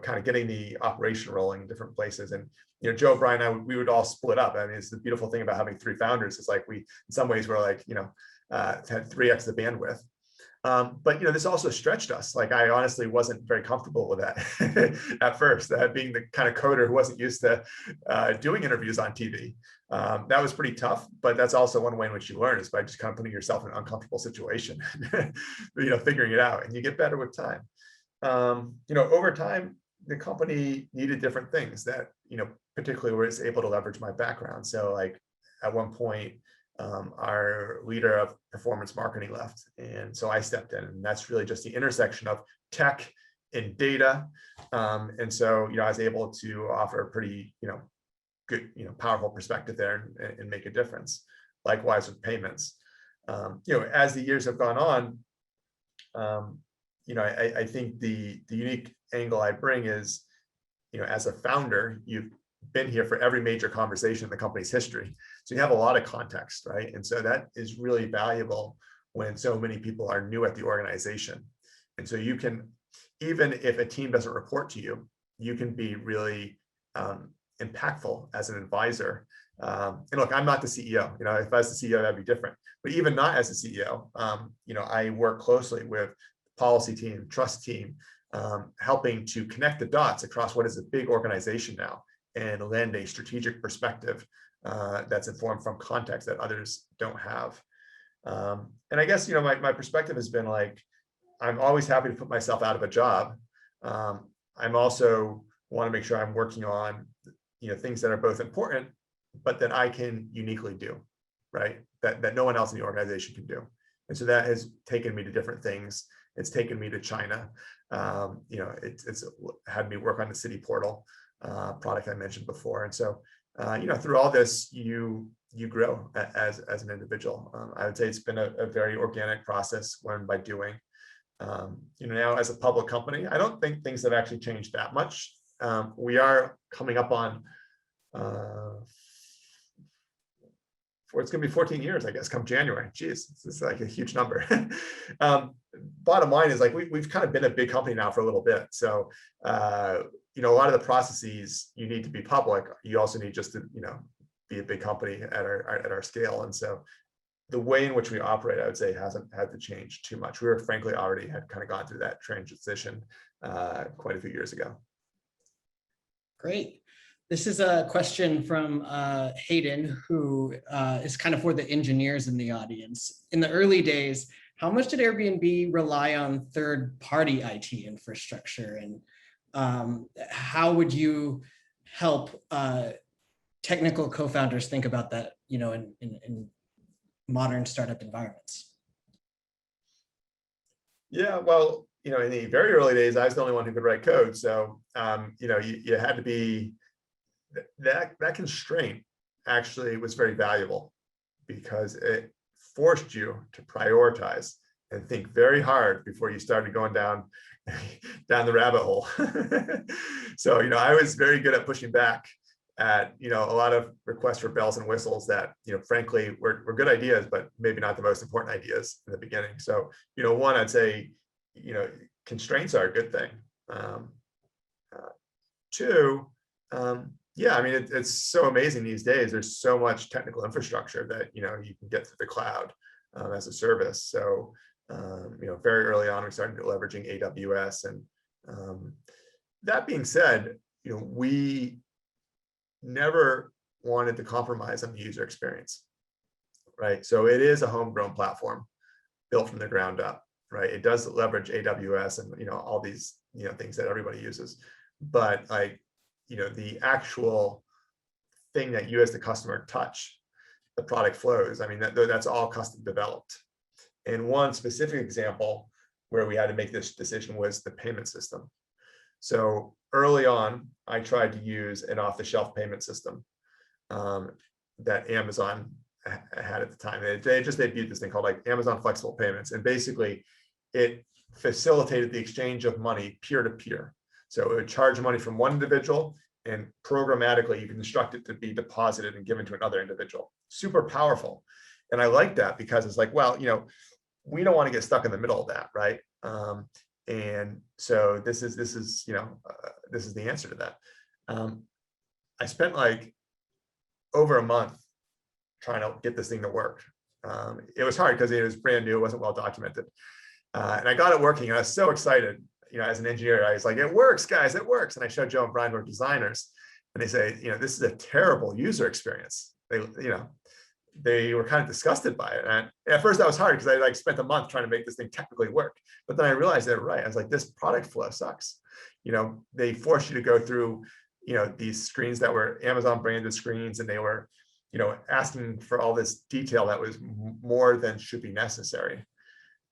kind of getting the operation rolling in different places. And Joe, Brian, and I, we would all split up. I mean, it's the beautiful thing about having three founders. It's like we, in some ways, we're like had 3x the bandwidth. But this also stretched us. Like, I honestly wasn't very comfortable with that at first, being the kind of coder who wasn't used to doing interviews on TV. That was pretty tough, but that's also one way in which you learn, is by just kind of putting yourself in an uncomfortable situation, figuring it out, and you get better with time. Over time, the company needed different things that, particularly where it's able to leverage my background. So like at one point, our leader of performance marketing left. And so I stepped in, and that's really just the intersection of tech and data. And so, I was able to offer a pretty, good, powerful perspective there and make a difference. Likewise with payments. As the years have gone on, I think the unique angle I bring is, as a founder, you've been here for every major conversation in the company's history. So you have a lot of context, right? And so that is really valuable when so many people are new at the organization. And so you can, even if a team doesn't report to you, you can be really impactful as an advisor. And look, I'm not the CEO. If I was the CEO, that'd be different. But even not as a CEO, I work closely with policy team, trust team, helping to connect the dots across what is a big organization now and lend a strategic perspective that's informed from context that others don't have. And I guess, my perspective has been like, I'm always happy to put myself out of a job. I'm also want to make sure I'm working on, things that are both important, but that I can uniquely do, right? That no one else in the organization can do. And so that has taken me to different things. It's taken me to China. It's had me work on the city portal product I mentioned before. And so, through all this, you grow as an individual. I would say it's been a very organic process, learned by doing. Now as a public company, I don't think things have actually changed that much. We are coming up on, it's going to be 14 years, I guess, come January. Geez, this is like a huge number. Bottom line is like, we've kind of been a big company now for a little bit. So, a lot of the processes, you need to be public. You also need just to, be a big company at our scale. And so the way in which we operate, I would say, hasn't had to change too much. We were frankly already had kind of gone through that transition quite a few years ago. Great. This is a question from Hayden, who is kind of for the engineers in the audience. In the early days, how much did Airbnb rely on third-party IT infrastructure? And how would you help technical co-founders think about that, in modern startup environments? Yeah, well, in the very early days, I was the only one who could write code. So, you had to be, that constraint actually was very valuable because it forced you to prioritize and think very hard before you started going down the rabbit hole. So, I was very good at pushing back at, a lot of requests for bells and whistles that, frankly, were good ideas, but maybe not the most important ideas in the beginning. So, one, I'd say, constraints are a good thing. Two, it's so amazing these days. There's so much technical infrastructure that, you can get through the cloud as a service. So, very early on, we started leveraging AWS. And that being said, we never wanted to compromise on the user experience, right? So it is a homegrown platform built from the ground up, right? It does leverage AWS and, all these, things that everybody uses. But the actual thing that you as the customer touch, the product flows, that's all custom developed. And one specific example where we had to make this decision was the payment system. So early on, I tried to use an off-the-shelf payment system that Amazon had at the time. They just debuted this thing called Amazon Flexible Payments. And basically, it facilitated the exchange of money peer-to-peer. So it would charge money from one individual, and programmatically, you can instruct it to be deposited and given to another individual. Super powerful. And I like that because it's like, well, we don't want to get stuck in the middle of that, right? And so this is the answer to that. I spent over a month trying to get this thing to work. It was hard because it was brand new, it wasn't well documented. And I got it working, and I was so excited. As an engineer, I was like, it works, guys, it works. And I showed Joe and Brian, who are designers, and they say, this is a terrible user experience. They were kind of disgusted by it. And at first that was hard because I spent a month trying to make this thing technically work. But then I realized they were right. I was like, this product flow sucks. They forced you to go through, these screens that were Amazon branded screens, and they were, asking for all this detail that was more than should be necessary.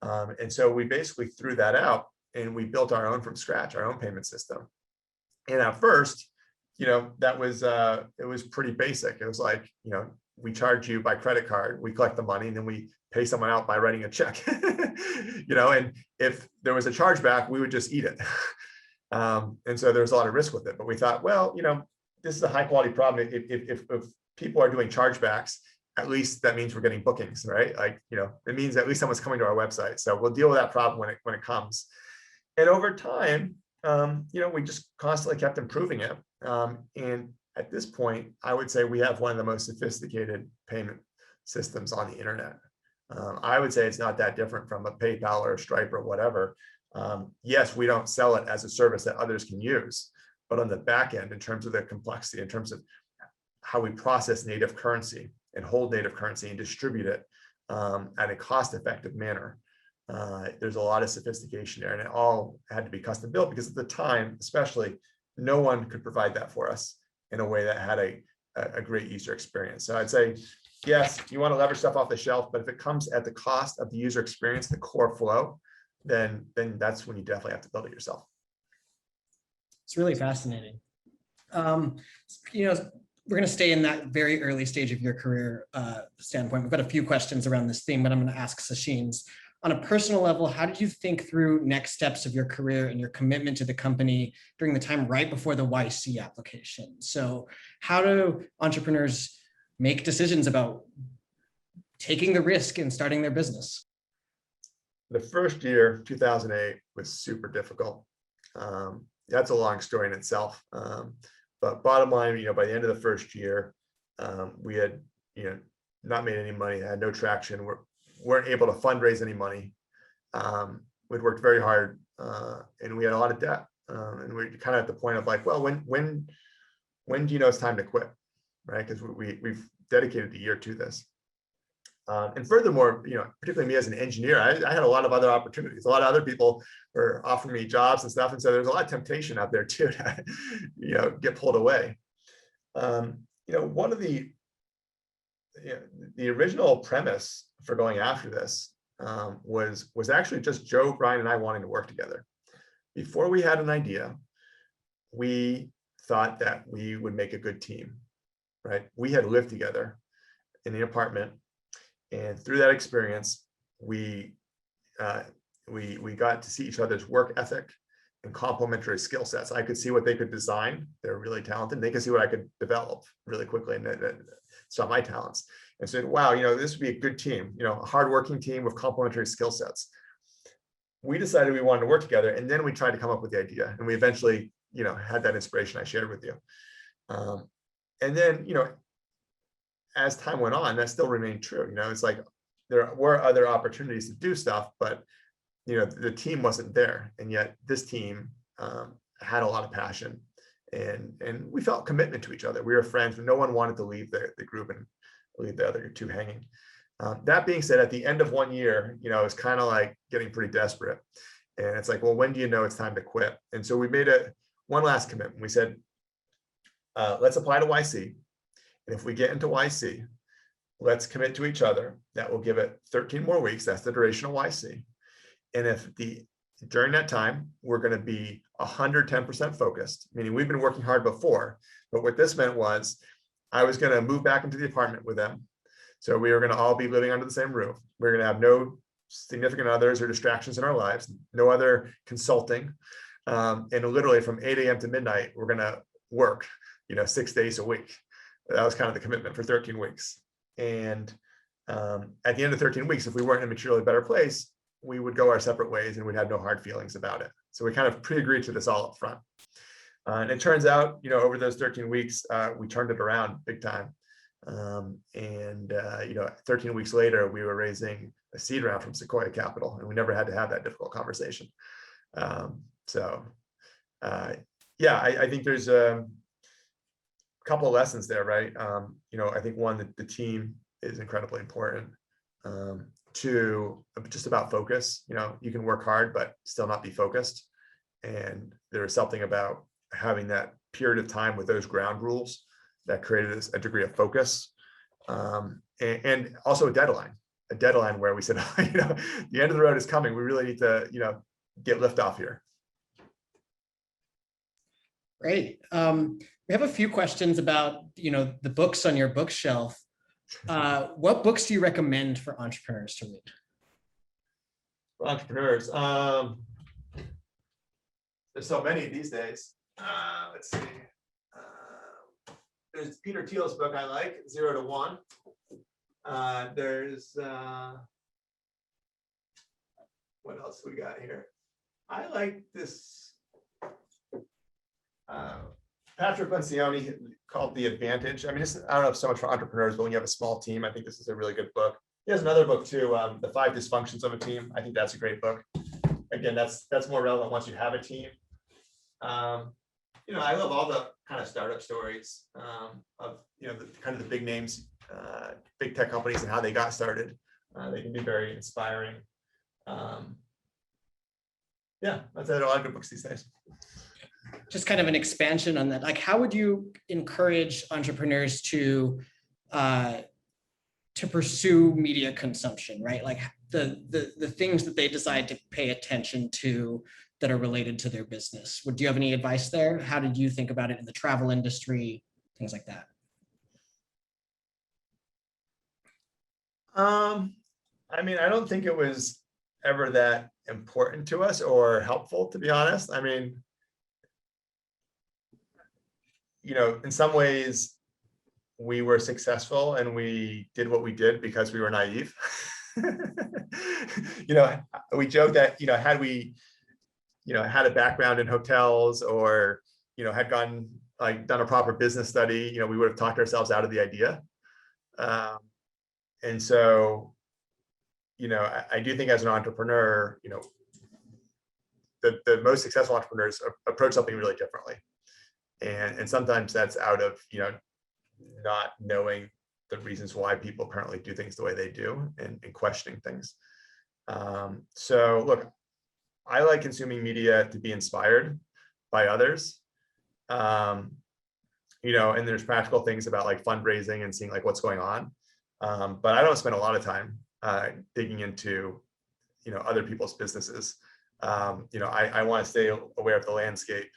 And so we basically threw that out, and we built our own from scratch, our own payment system. And at first, that was, it was pretty basic. It was like, we charge you by credit card, we collect the money, and then we pay someone out by writing a check. And if there was a chargeback, we would just eat it. And so there was a lot of risk with it. But we thought, well, this is a high quality problem. If people are doing chargebacks, at least that means we're getting bookings, right? Like, it means at least someone's coming to our website. So we'll deal with that problem when it comes. And over time, we just constantly kept improving it. And at this point, I would say we have one of the most sophisticated payment systems on the internet. I would say it's not that different from a PayPal or a Stripe or whatever. Yes, we don't sell it as a service that others can use, but on the back end, in terms of the complexity, in terms of how we process native currency and hold native currency and distribute it at a cost-effective manner, there's a lot of sophistication there, and it all had to be custom built because at the time, especially, no one could provide that for us in a way that had a great user experience. So I'd say, yes, you want to leverage stuff off the shelf, but if it comes at the cost of the user experience, the core flow, then that's when you definitely have to build it yourself. It's really fascinating. We're going to stay in that very early stage of your career standpoint. We've got a few questions around this theme, but I'm going to ask Sashin's. On a personal level, how did you think through next steps of your career and your commitment to the company during the time right before the YC application? So how do entrepreneurs make decisions about taking the risk and starting their business? The first year, 2008, was super difficult. That's a long story in itself. But bottom line, by the end of the first year, we had, not made any money, had no traction. Weren't able to fundraise any money. We'd worked very hard, and we had a lot of debt. And we're kind of at the point of like, well, when do you know it's time to quit, right? Because we've dedicated a year to this. And furthermore, particularly me as an engineer, I had a lot of other opportunities. A lot of other people were offering me jobs and stuff, and so there's a lot of temptation out there too to, get pulled away. One of the original premise for going after this was actually just Joe, Brian, and I wanting to work together. Before we had an idea, we thought that we would make a good team, right? We had lived together in the apartment, and through that experience, we got to see each other's work ethic and complementary skill sets. I could see what they could design. They're really talented. They could see what I could develop really quickly and saw my talents and said, wow, this would be a good team, a hardworking team with complementary skill sets. We decided we wanted to work together, and then we tried to come up with the idea, and we eventually, had that inspiration I shared with you. And then, as time went on, that still remained true. It's like there were other opportunities to do stuff, but the team wasn't there, and yet this team had a lot of passion, and we felt commitment to each other. We were friends, but no one wanted to leave the group and leave the other two hanging. That being said, at the end of 1 year, it was kind of like getting pretty desperate, and it's like, well, when do you know it's time to quit? And so we made one last commitment. We said, let's apply to YC, and if we get into YC, let's commit to each other that we'll give it 13 more weeks. That's the duration of YC. And if during that time, we're going to be 110% focused, meaning we've been working hard before, but what this meant was I was going to move back into the apartment with them. So we were going to all be living under the same roof. We're going to have no significant others or distractions in our lives, no other consulting. And literally from 8 a.m. to midnight, we're going to work, 6 days a week. That was kind of the commitment for 13 weeks. And at the end of 13 weeks, if we weren't in a materially better place, we would go our separate ways and we'd have no hard feelings about it. So we kind of pre-agreed to this all up front. And it turns out, over those 13 weeks, we turned it around big time. 13 weeks later, we were raising a seed round from Sequoia Capital, and we never had to have that difficult conversation. I think there's a couple of lessons there, right? I think one, that the team is incredibly important. Two, just about focus. You can work hard, but still not be focused. And there is something about having that period of time with those ground rules that created a degree of focus, and also a deadline where we said, the end of the road is coming. We really need to, get liftoff here. Great. We have a few questions about, the books on your bookshelf. What books do you recommend for entrepreneurs to read? For entrepreneurs, there's so many these days. Let's see. there's Peter Thiel's book I like, 0 to 1. There's what else we got here? I like this Patrick Lencioni called The Advantage. I mean, I don't know if so much for entrepreneurs, but when you have a small team, I think this is a really good book. He has another book too, The 5 Dysfunctions of a Team. I think that's a great book. Again, that's more relevant once you have a team. I love all the kind of startup stories of the kind of the big names, big tech companies and how they got started. They can be very inspiring. That's a lot of good books these days. Just kind of an expansion on that. Like, how would you encourage entrepreneurs to pursue media consumption, right? Like the things that they decide to pay attention to that are related to their business. Do you have any advice there? How did you think about it in the travel industry, things like that? I mean, I don't think it was ever that important to us or helpful, to be honest. I mean, in some ways we were successful and we did what we did because we were naive. We joke that, had we, had a background in hotels or, had done a proper business study, we would have talked ourselves out of the idea. And so, I do think as an entrepreneur, the most successful entrepreneurs approach something really differently. And sometimes that's out of, not knowing the reasons why people currently do things the way they do and questioning things. So look, I like consuming media to be inspired by others. And there's practical things about like fundraising and seeing like what's going on. But I don't spend a lot of time digging into, other people's businesses. I want to stay aware of the landscape.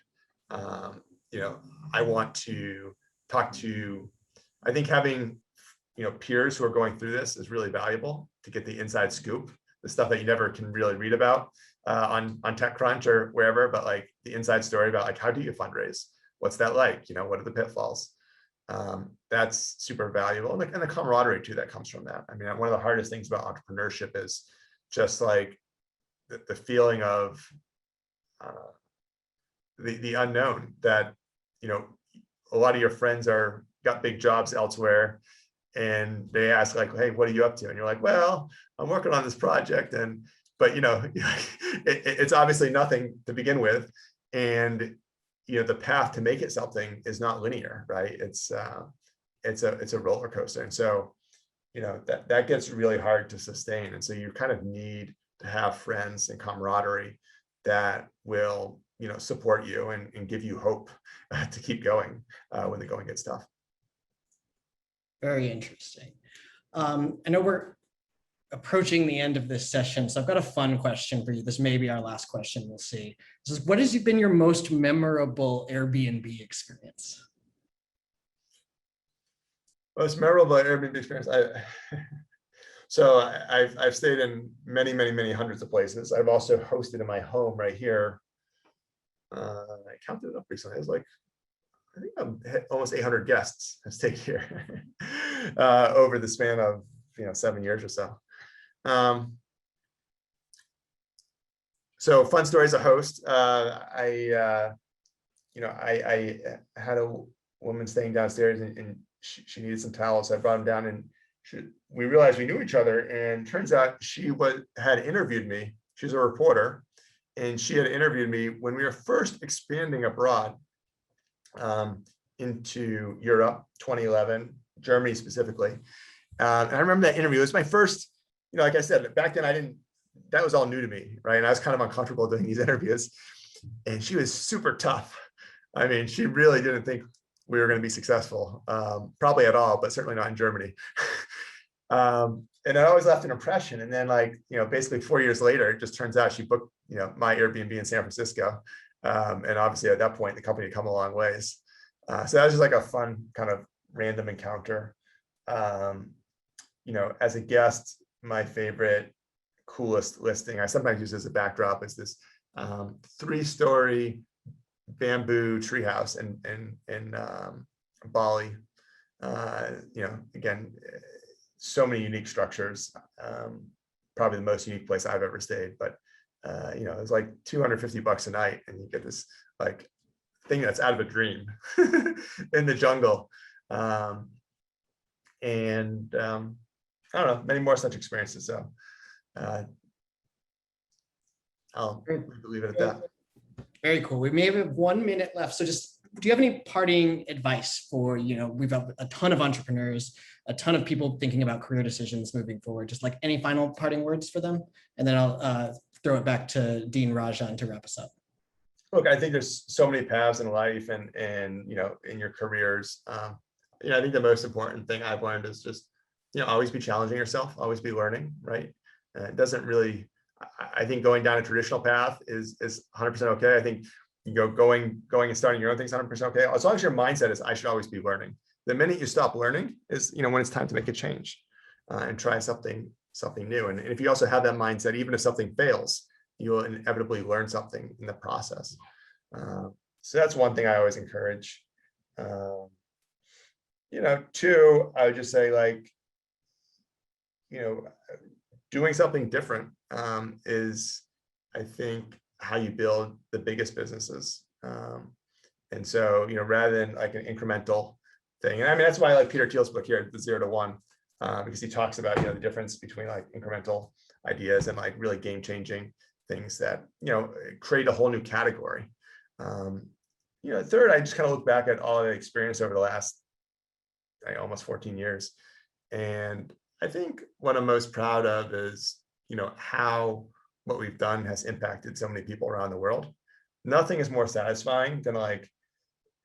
I want to talk to, I think having, peers who are going through this is really valuable to get the inside scoop, the stuff that you never can really read about on TechCrunch or wherever, but like the inside story about like, how do you fundraise? What's that like? What are the pitfalls? That's super valuable. And the camaraderie too, that comes from that. I mean, one of the hardest things about entrepreneurship is just like the feeling of the unknown that, a lot of your friends got big jobs elsewhere and they ask like, hey, what are you up to? And you're like, well, I'm working on this project. But it's obviously nothing to begin with. And, the path to make it something is not linear, right? It's a roller coaster. And so, that gets really hard to sustain. And so you kind of need to have friends and camaraderie that will, support you and give you hope to keep going when the going gets tough. Very interesting. I know we're approaching the end of this session, so I've got a fun question for you. This may be our last question, we'll see. This is, what has been your most memorable Airbnb experience? Most memorable Airbnb experience. I've stayed in many, many, many hundreds of places. I've also hosted in my home right here. I counted it up recently. It was like, I think I'm almost 800 guests have stayed here over the span of 7 years or so. So fun story as a host. I had a woman staying downstairs and she needed some towels. So I brought them down and we realized we knew each other. And turns out she had interviewed me. She's a reporter, and she had interviewed me when we were first expanding abroad into Europe, 2011, Germany specifically. And I remember that interview. It was my first, like I said, back then that was all new to me, right? And I was kind of uncomfortable doing these interviews. And she was super tough. I mean, she really didn't think we were going to be successful, probably at all, but certainly not in Germany. And it always left an impression. And then basically 4 years later, it just turns out she booked, my Airbnb in San Francisco. And obviously at that point, the company had come a long ways. So that was just like a fun kind of random encounter. As a guest, my favorite, coolest listing, I sometimes use as a backdrop, is this 3-story bamboo treehouse in Bali, Again, so many unique structures. Probably the most unique place I've ever stayed, but it was like $250 a night, and you get this like thing that's out of a dream in the jungle. I don't know, many more such experiences. So I'll leave it at that. Very cool. We may have 1 minute left. So just, do you have any parting advice for, we've got a ton of entrepreneurs, a ton of people thinking about career decisions moving forward, just like any final parting words for them? And then I'll throw it back to Dean Rajan to wrap us up. Look, I think there's so many paths in life and in your careers. I think the most important thing I've learned is just, always be challenging yourself, always be learning, right? It doesn't really, I think going down a traditional path is 100% okay. I think going and starting your own things 100% okay. As long as your mindset is, I should always be learning. The minute you stop learning is, when it's time to make a change and try something new. And if you also have that mindset, even if something fails, you will inevitably learn something in the process. So that's one thing I always encourage. Two, I would just say, like, doing something different is, I think, how you build the biggest businesses. And so, rather than like an incremental thing, and I mean, that's why I like Peter Thiel's book here, The 0 to 1, because he talks about, the difference between like incremental ideas and like really game-changing things that, create a whole new category. Third, I just kind of look back at all the experience over the last almost 14 years. And I think what I'm most proud of is, how what we've done has impacted so many people around the world. Nothing is more satisfying than like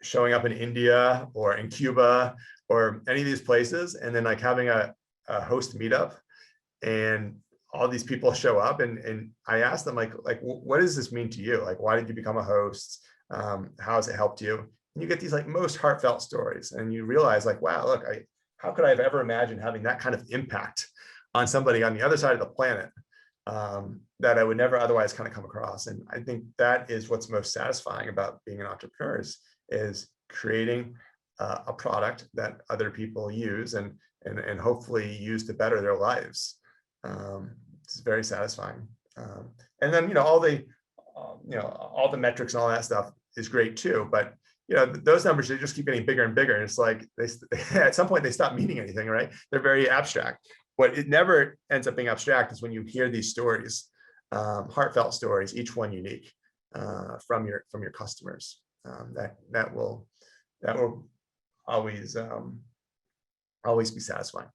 showing up in India or in Cuba or any of these places, and then like having a host meetup, and all these people show up, and I ask them like, what does this mean to you? Like, why did you become a host? How has it helped you? And you get these like most heartfelt stories, and you realize like, wow, look, how could I have ever imagined having that kind of impact on somebody on the other side of the planet that I would never otherwise kind of come across? And I think that is what's most satisfying about being an entrepreneur is creating a product that other people use and hopefully use to better their lives. It's very satisfying. And then, all the metrics and all that stuff is great too, but those numbers, they just keep getting bigger and bigger. And it's like, at some point they stop meaning anything, right? They're very abstract. What it never ends up being abstract is when you hear these stories, heartfelt stories, each one unique from your customers. That will always be satisfying.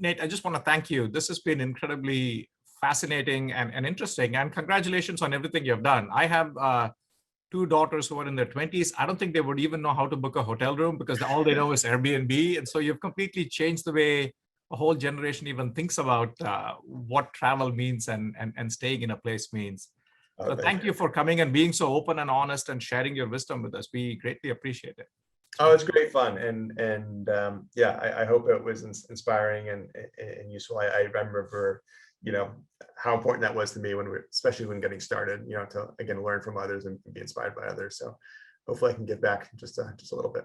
Nate, I just want to thank you. This has been incredibly fascinating and interesting, and congratulations on everything you've done. I have 2 daughters who are in their 20s. I don't think they would even know how to book a hotel room because all they know is Airbnb. And so you've completely changed the way a whole generation even thinks about what travel means and staying in a place means. So thank you for coming and being so open and honest and sharing your wisdom with us. We greatly appreciate it. Oh, it's great fun. And I hope it was inspiring and useful. I remember, how important that was to me especially when getting started, to again, learn from others and be inspired by others. So hopefully I can give back just a little bit.